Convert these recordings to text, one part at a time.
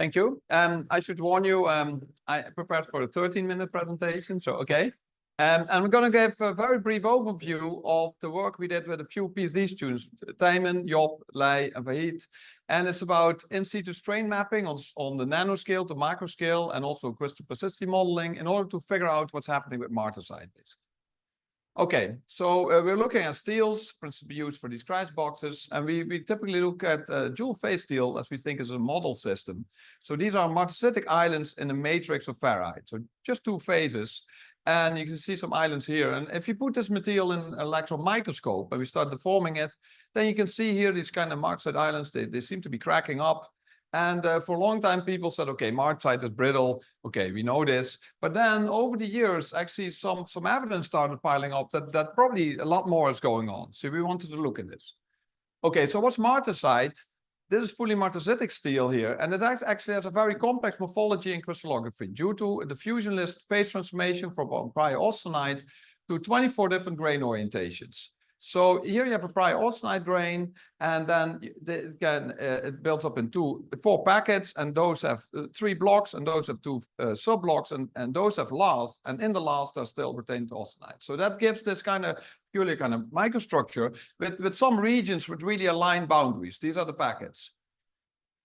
Thank you. I should warn you, I prepared for a 13-minute presentation, so okay. And we're going to give a very brief overview of the work we did with a few PhD students, Tijmen, Johan, and Vahid. And it's about in situ strain mapping on the nano scale to micro scale, and also crystal plasticity modeling in order to figure out what's happening with Martensite. Okay, so we're looking at steels, principally used for these scratch boxes, and we typically look at dual phase steel as we think is a model system. So these are martensitic islands in a matrix of ferrite, so just two phases, and you can see some islands here. And if you put this material in an electron microscope and we start deforming it, then you can see here these kind of martensite islands. They seem to be cracking up. And for a long time, people said, okay, martensite is brittle. Okay, we know this. But then over the years, actually, some evidence started piling up that probably a lot more is going on. So we wanted to look at this. Okay, so what's martensite? This is fully martensitic steel here. And it actually has a very complex morphology and crystallography due to the fusionist phase transformation from prior austenite to 24 different grain orientations. So here you have a prior austenite grain, and then again, it builds up into 4 packets, and those have 3 blocks, and those have 2 sub-blocks, and those have lasts, and in the last are still retained austenite. So that gives this kind of purely kind of microstructure with some regions with really aligned boundaries. These are the packets.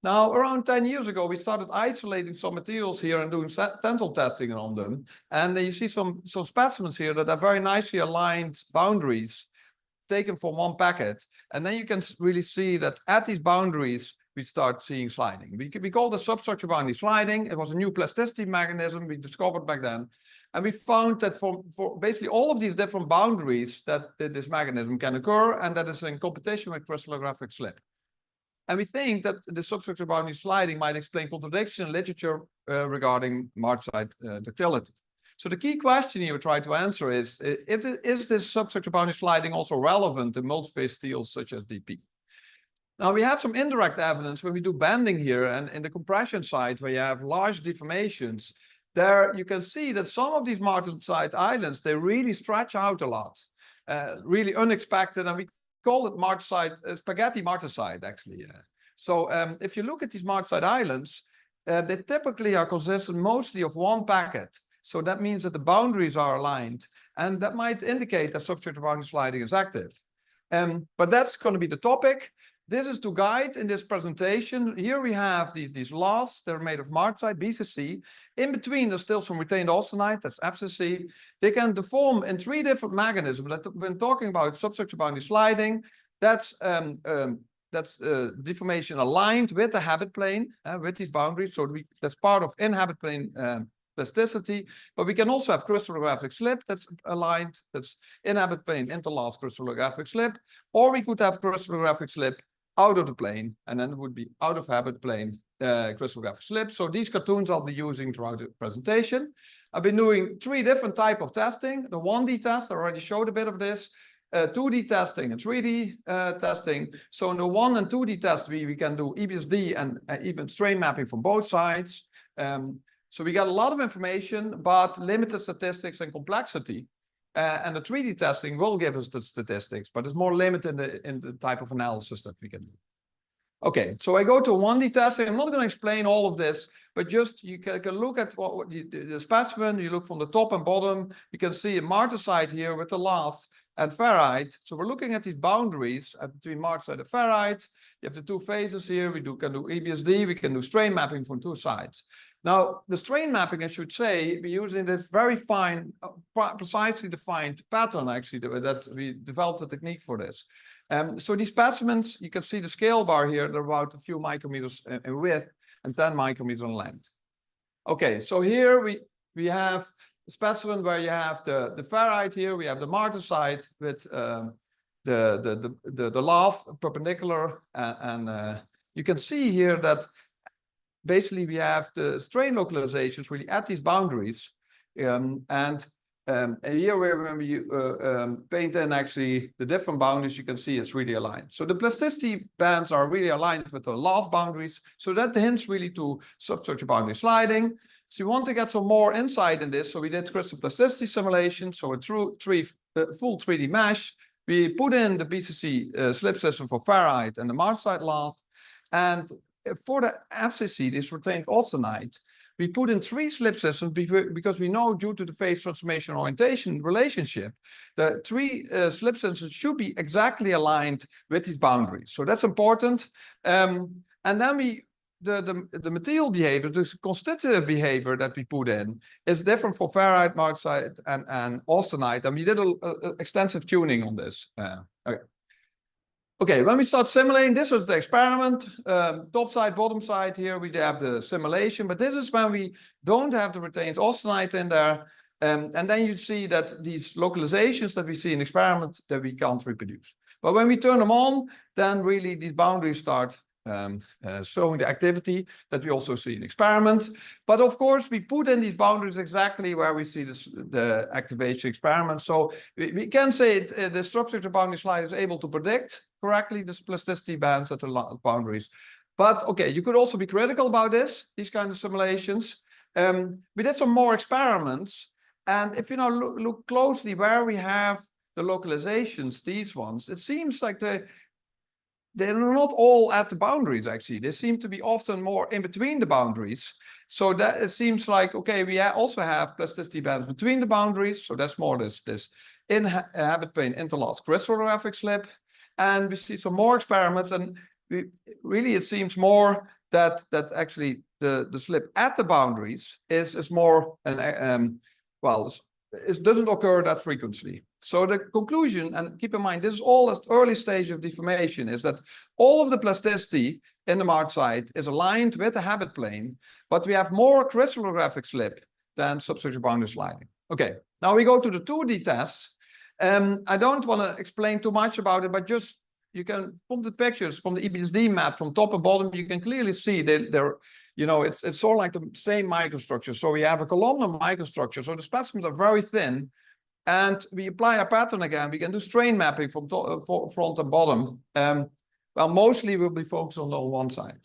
Now, around 10 years ago, we started isolating some materials here and doing tensile testing on them. And you see some specimens here that have very nicely aligned boundaries taken from one packet, and then you can really see that at these boundaries we start seeing sliding. We call the substructure boundary sliding. It was a new plasticity mechanism we discovered back then, and we found that for basically all of these different boundaries that this mechanism can occur, and that is in competition with crystallographic slip. And we think that the substructure boundary sliding might explain contradiction in literature regarding martensite ductility. So the key question here we try to answer is this substructure boundary sliding also relevant in multi-phase steels such as DP? Now we have some indirect evidence when we do bending here, and in the compression side where you have large deformations, there you can see that some of these martensite islands, they really stretch out a lot, really unexpected, and we call it martensite, spaghetti martensite actually. So if you look at these martensite islands, they typically are consistent mostly of one packet. So that means that the boundaries are aligned, and that might indicate that substructure boundary sliding is active. But that's going to be the topic. This is to guide in this presentation. Here we have these lasts. They're made of martensite, BCC. In between, there's still some retained austenite, that's FCC. They can deform in 3 different mechanisms. When talking about substructure boundary sliding, that's deformation aligned with the habit plane, with these boundaries. So that's part of in-habit plane plasticity, but we can also have crystallographic slip that's aligned, that's in-habit plane interlast crystallographic slip, or we could have crystallographic slip out of the plane, and then it would be out of habit plane crystallographic slip. So these cartoons I'll be using throughout the presentation. I've been doing 3 different types of testing. The 1D test, I already showed a bit of this, 2D testing and 3D testing. So in the 1 and 2D test, we can do EBSD and even strain mapping from both sides. So we got a lot of information, but limited statistics and complexity. And the 3D testing will give us the statistics, but it's more limited in the type of analysis that we can do. Okay, so I go to 1D testing. I'm not going to explain all of this, but just you can look at the specimen. You look from the top and bottom. You can see a martensite here with the lath and ferrite. So we're looking at these boundaries between martensite and ferrite. You have the 2 phases here. We can do EBSD. We can do strain mapping from 2 sides. Now, the strain mapping, I should say, we're using this very fine, precisely defined pattern, actually, that we developed a technique for this. So these specimens, you can see the scale bar here, they're about a few micrometers in width and 10 micrometers in length. Okay, so here we have a specimen where you have the ferrite here, we have the martensite with the lath perpendicular, and you can see here that basically we have the strain localizations really at these boundaries, and here when we paint in actually the different boundaries, you can see it's really aligned. So the plasticity bands are really aligned with the lath boundaries, so that hints really to substructure boundary sliding. So we want to get some more insight in this, so we did crystal plasticity simulation, so a full 3D mesh. We put in the BCC slip system for ferrite and the martensite lath, and for the FCC, this retained austenite, we put in 3 slip systems because we know due to the phase transformation orientation relationship, the 3 slip systems should be exactly aligned with these boundaries. So that's important. And then the material behavior, the constitutive behavior that we put in is different for ferrite, martensite, and austenite. And we did a extensive tuning on this. Okay, when we start simulating, this was the experiment, top side, bottom side here, we have the simulation, but this is when we don't have the retained austenite in there. And then you see that these localizations that we see in experiments that we can't reproduce. But when we turn them on, then really these boundaries start showing the activity that we also see in experiments. But of course, we put in these boundaries exactly where we see the activation experiment. So we can say the structure boundary slide is able to predict correctly this plasticity bands at the boundaries. But okay, you could also be critical about these kind of simulations. We did some more experiments. And if you now look closely where we have the localizations, these ones, it seems like they're not all at the boundaries, actually. They seem to be often more in between the boundaries. So that it seems like, okay, we also have plasticity bands between the boundaries. So that's more this habit plane interlast crystallographic slip. And we see some more experiments. And really, it seems more that actually the slip at the boundaries is more, it doesn't occur that frequently. So the conclusion, and keep in mind, this is all at early stage of deformation, is that all of the plasticity in the martensite is aligned with the habit plane, but we have more crystallographic slip than substructure boundary sliding. Okay, now we go to the 2D tests. I don't want to explain too much about it, but just you can, from the pictures, from the EBSD map, from top and bottom, you can clearly see that they're, it's sort of like the same microstructure. So we have a columnar microstructure. So the specimens are very thin. And we apply a pattern again. We can do strain mapping from front and bottom. Well, mostly we'll be focused on one side.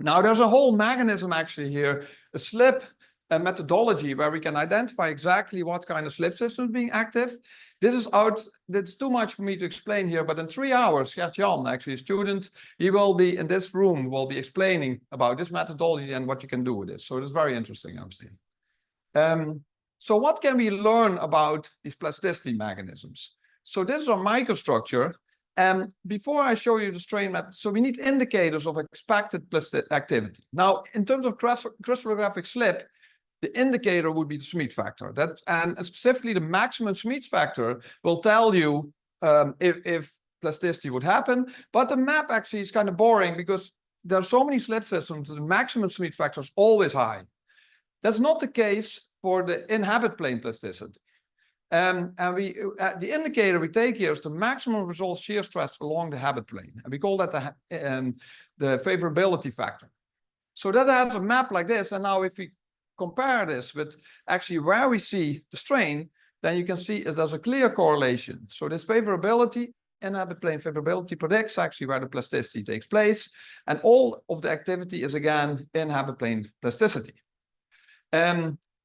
Now, there's a whole mechanism actually here, a slip methodology where we can identify exactly what kind of slip system is being active. This is that's too much for me to explain here, but in 3 hours, Johan, actually a student, he will be in this room, will be explaining about this methodology and what you can do with this. So it's very interesting, obviously. So what can we learn about these plasticity mechanisms? So this is our microstructure. Before I show you the strain map, so we need indicators of expected plastic activity. Now, in terms of crystallographic slip, the indicator would be the Schmidt factor. And specifically the maximum Schmidt factor will tell you if plasticity would happen. But the map actually is kind of boring because there are so many slip systems, the maximum Schmidt factor is always high. That's not the case for the in-habit plane plasticity. And the indicator we take here is the maximum resolved shear stress along the habit plane. And we call that the favorability factor. So that has a map like this. And now if we compare this with actually where we see the strain, then you can see there's a clear correlation. So this favorability, in-habit plane favorability predicts actually where the plasticity takes place. And all of the activity is again in-habit plane plasticity.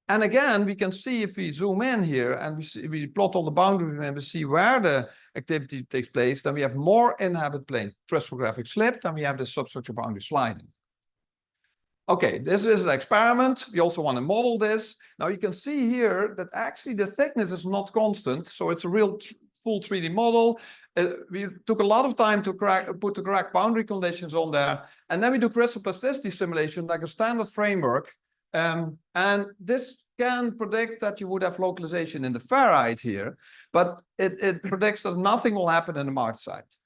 And again, we can see if we zoom in here and we plot all the boundaries and we see where the activity takes place, then we have more in-habit plane crystallographic slip than we have the substructure boundary sliding. Okay, this is an experiment. We also want to model this. Now you can see here that actually the thickness is not constant. So it's a real full 3D model. We took a lot of time to put the correct boundary conditions on there. And then we do crystal plasticity simulation like a standard framework. And this can predict that you would have localization in the ferrite here, but it predicts that nothing will happen in the martensite.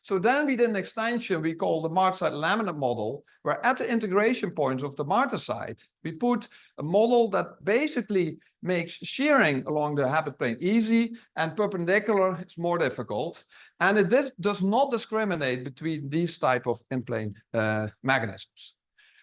So then we did an extension we call the martensite laminate model, where at the integration points of the martensite, we put a model that basically makes shearing along the habit plane easy and perpendicular is more difficult. And it does not discriminate between these type of in-plane mechanisms.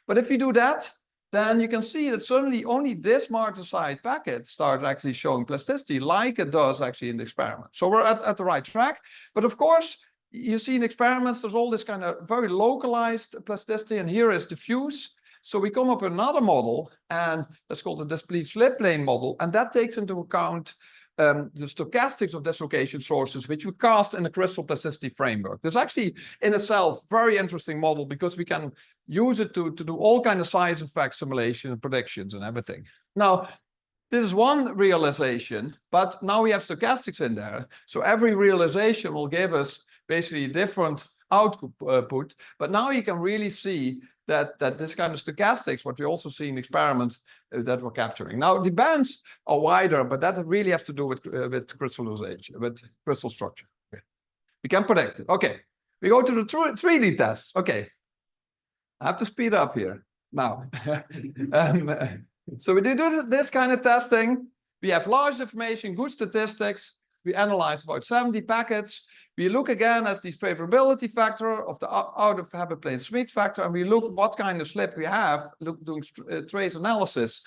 But if you do that, then you can see that suddenly only this martensite packet starts actually showing plasticity like it does actually in the experiment. So we're at the right track. But of course, you see in experiments, there's all this kind of very localized plasticity, and here is diffuse. So we come up with another model, and that's called the displete slip plane model, and that takes into account the stochastics of dislocation sources, which we cast in the crystal plasticity framework. This is actually in itself very interesting model because we can use it to do all kind of size effect simulation and predictions and everything. Now, this is one realization, but now we have stochastics in there. So every realization will give us basically different output, but now you can really see that this kind of stochastics, what we also see in experiments that we're capturing. Now the bands are wider, but that really has to do with crystallization, with crystal structure. Okay. We can predict it. Okay, we go to the 3D test. Okay, I have to speed up here now. So we do this kind of testing. We have large information, good statistics. We analyze about 70 packets. We look again at the favorability factor of the out of habit plane Schmidt factor, and we look what kind of slip we have, doing trace analysis.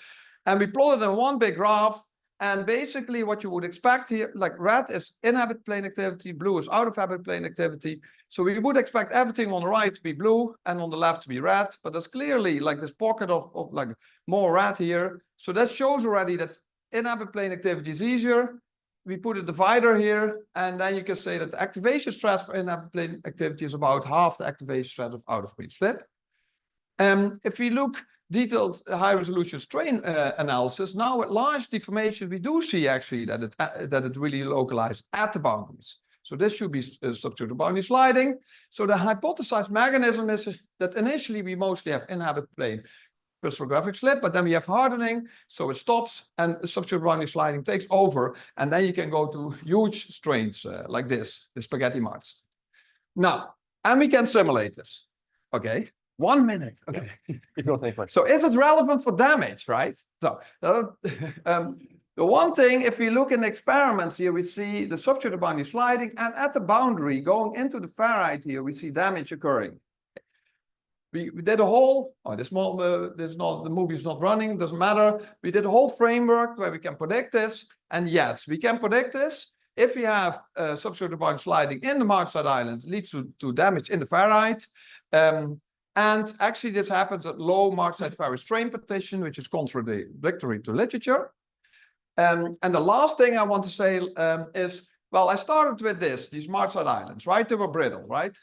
And we plot it in one big graph. And basically what you would expect here, like red is in habit plane activity, blue is out of habit plane activity. So we would expect everything on the right to be blue and on the left to be red. But there's clearly like this pocket of like more red here. So that shows already that in habit plane activity is easier. We put a divider here, and then you can say that the activation stress for in-habit plane activity is about half the activation stress of out-of-plane slip. If we look detailed high-resolution strain analysis, now at large deformation, we do see actually that it really localized at the boundaries. So this should be structured boundary sliding. So the hypothesized mechanism is that initially we mostly have in-habit plane crystallographic slip, but then we have hardening, so it stops and structural boundary sliding takes over, and then you can go to huge strains like this, the spaghetti marks. Now, and we can simulate this. Okay, 1 minute. Okay, If you'll take one. so is it relevant for damage, right? So the one thing, if we look in experiments here, we see the substrate boundary sliding, and at the boundary going into the ferrite here, we see damage occurring. We did a whole, the movie is not running, doesn't matter. We did a whole framework where we can predict this. And yes, we can predict this. If we have substrate boundary sliding in the Martensite island, it leads to damage in the ferrite. And actually this happens at low Martensite ferrite strain partition, which is contradictory to literature. And the last thing I want to say is, well, I started with these Martensite islands, right? They were brittle, right?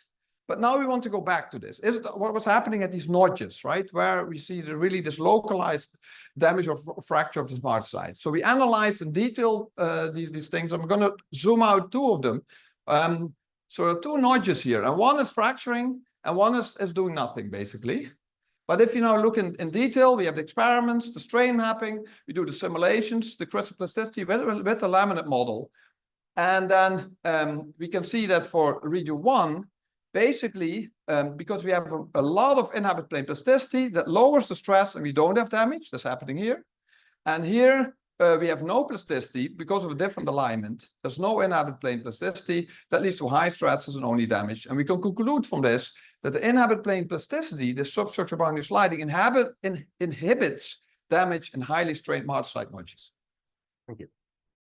But now we want to go back to this. Is it what was happening at these notches, right? Where we see really this localized damage or fracture of the Martensite. So we analyzed in detail these things. I'm going to zoom out 2 of them. So there are 2 notches here, and one is fracturing and one is doing nothing, basically. But if you now look in detail, we have the experiments, the strain mapping, we do the simulations, the crystal plasticity with the laminate model. And then we can see that for region 1, basically, because we have a lot of in-habit plane plasticity, that lowers the stress and we don't have damage. That's happening here. And here we have no plasticity because of a different alignment. There's no in-habit plane plasticity. That leads to high stresses and only damage. And we can conclude from this that the in-habit plane plasticity, the substructure boundary sliding, inhibits damage in highly strained Martensite notches. Thank you.